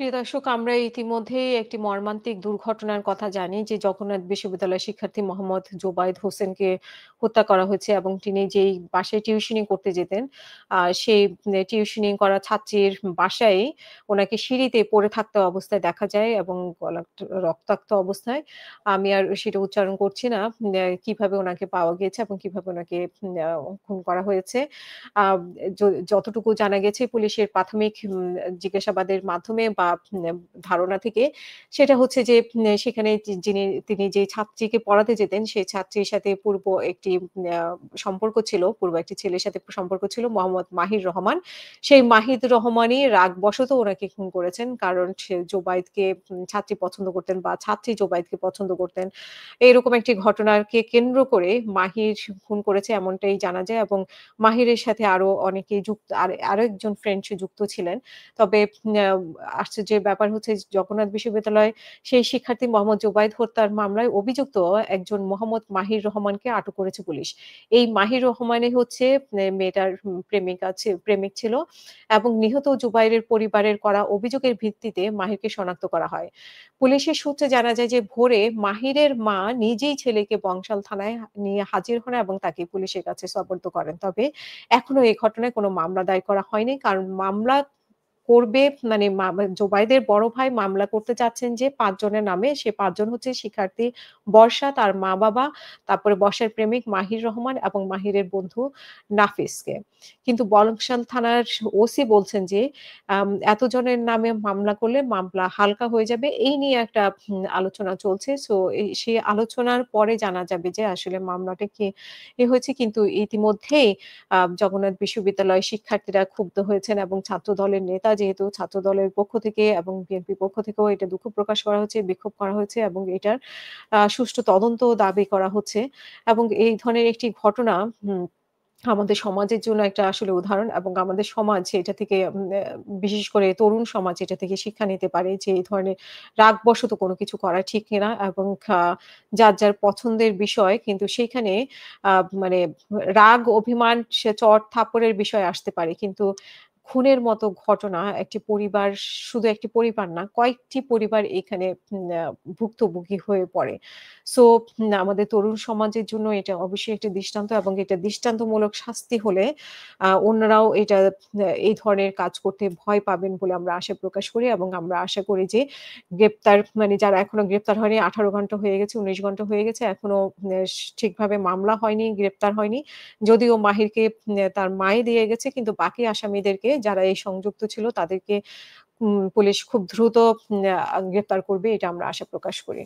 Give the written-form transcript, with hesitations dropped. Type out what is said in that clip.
প্রিয় দর্শক, আমরা ইতিমধ্যেই একটি মর্মান্তিক দুর্ঘটনার কথা জানি যে জগন্নাথ বিশ্ববিদ্যালয়ের শিক্ষার্থী মোহাম্মদ জোবায়েদ হোসেনকে হত্যা করা হয়েছে এবং তিনি যেই বাসায় টিউশনি করতে যেতেন, সেই টিউশনি করা ছাত্রীর বাসায় ওনাকে সিঁড়িতে পড়ে থাকতে অবস্থায় দেখা যায় এবং রক্তাক্ত অবস্থায়। আমি আর সেটা উচ্চারণ করছি না। কিভাবে ওনাকে পাওয়া গিয়েছে এবং কিভাবে ওনাকে খুন করা হয়েছে। আ য যতটুকু জানা গেছে পুলিশের প্রাথমিক জিজ্ঞাসাবাদের মাধ্যমে বা ধারণা থেকে সেটা হচ্ছে যে সেখানে তিনি যে ছাত্রীকে পড়াতে যেতেন, সেই ছাত্রীর সাথে পূর্ব একটি আ সম্পর্ক ছিল। পূর্ব একটি ছেলের সাথে সম্পর্ক ছিল মোহাম্মদ মাহির রহমান। সেই মাহিদ রহমানই রাগবশত ওনাকে খুন করেছেন। কারণ সে জোবায়েদকে ছাত্রী পছন্দ করতেন বা ছাত্রী জোবায়েদকে পছন্দ করতেন। এরকম একটি ঘটনাকে কেন্দ্র করে মাহির খুন করেছে এমনটাই জানা যায় এবং মাহিরের সাথে আরো অনেকেই আরো একজন ফ্রেন্ড সে যুক্ত ছিলেন। তবে আশ্চর্যের ব্যাপার হচ্ছে জগন্নাথ বিশ্ববিদ্যালয়ে সেই শিক্ষার্থী মোহাম্মদ জোবায়েদ হত্যার মামলায় অভিযুক্ত একজন মোহাম্মদ মাহির রহমানকে আটক করেছে পুলিশ। এই মাহির রহমানই হচ্ছে মেয়েটার প্রেমিক ছিল এবং নিহত জুবাইরের পরিবারের করা অভিযোগের ভিত্তিতে মাহিরকে শনাক্ত করা হয়। পুলিশের সূত্রে জানা যায় যে ভোরে মাহিরের মা নিজেই ছেলেকে বংশাল থানায় নিয়ে হাজির হন এবং তাকে পুলিশের কাছে সোপর্দ করেন। তবে এখনো এই ঘটনায় কোনো মামলা দায়ের করা হয়নি। কারণ মামলা করবে মানে জোবাইদের বড় ভাই মামলা করতে চাচ্ছেন যে ৫ জনের নামে। সে ৫ জন হচ্ছে শিক্ষার্থী বর্ষা, তার মা-বাবা, তারপরে বর্ষার প্রেমিক মাহির রহমান এবং মাহিরের বন্ধু নাফিসকে। কিন্তু বলংশাল থানার ওসি বলছেন যে এতজনের নামে মামলা করলে মামলা হালকা হয়ে যাবে। এই নিয়ে একটা আলোচনা চলছে। সো সেই আলোচনার পরে জানা যাবে যে আসলে মামলাটা কি হয়েছে। কিন্তু ইতিমধ্যেই জগন্নাথ বিশ্ববিদ্যালয়ের শিক্ষার্থীরা ক্ষুব্ধ হয়েছেন এবং ছাত্রদলের নেতা যেহেতু ছাত্রদলের পক্ষ থেকে এবং বিএনপির পক্ষ থেকেও এটা দুঃখ প্রকাশ করা হয়েছে, বিক্ষোভ করা হয়েছে এবং এটার সুষ্ঠু তদন্ত দাবি করা হচ্ছে এবং এই ধরনের একটি ঘটনা হুম আমাদের সমাজের জন্য একটা আসলে উদাহরণ এবং আমাদের সমাজ এটা থেকে বিশেষ করে তরুণ সমাজ এটা থেকে শিক্ষা নিতে পারে যে এই ধরনের রাগবশত কোনো কিছু করা ঠিক না এবং যার পছন্দের বিষয় কিন্তু সেইখানে আ মানে রাগ, অভিমান, চড় থাপ্পড়ের বিষয় আসতে পারে। কিন্তু খুনের মতো ঘটনা একটি পরিবার শুধু একটি পরিবার না, কয়েকটি পরিবার এখানে ভুক্তভোগী হয়ে পড়ে। সো আমাদের তরুণ সমাজের জন্য এটা অবশ্যই একটা দৃষ্টান্ত এবং এটা দৃষ্টান্তমূলক শাস্তি হলে অন্যরাও এটা এই ধরনের কাজ করতে ভয় পাবেন বলে আমরা আশা প্রকাশ করি এবং আমরা আশা করি যে গ্রেপ্তার মানে যারা এখনো গ্রেপ্তার হয়নি ১৮ ঘন্টা হয়ে গেছে, ১৯ ঘন্টা হয়ে গেছে। এখনো ঠিকভাবে মামলা হয়নি, গ্রেপ্তার হয়নি। যদিও মাহিরকে তার মাই দিয়ে গেছে কিন্তু বাকি আসামিদেরকে যারা এই সংযুক্ত ছিল তাদেরকে পুলিশ খুব দ্রুত গ্রেপ্তার করবে এটা আমরা আশা প্রকাশ করি।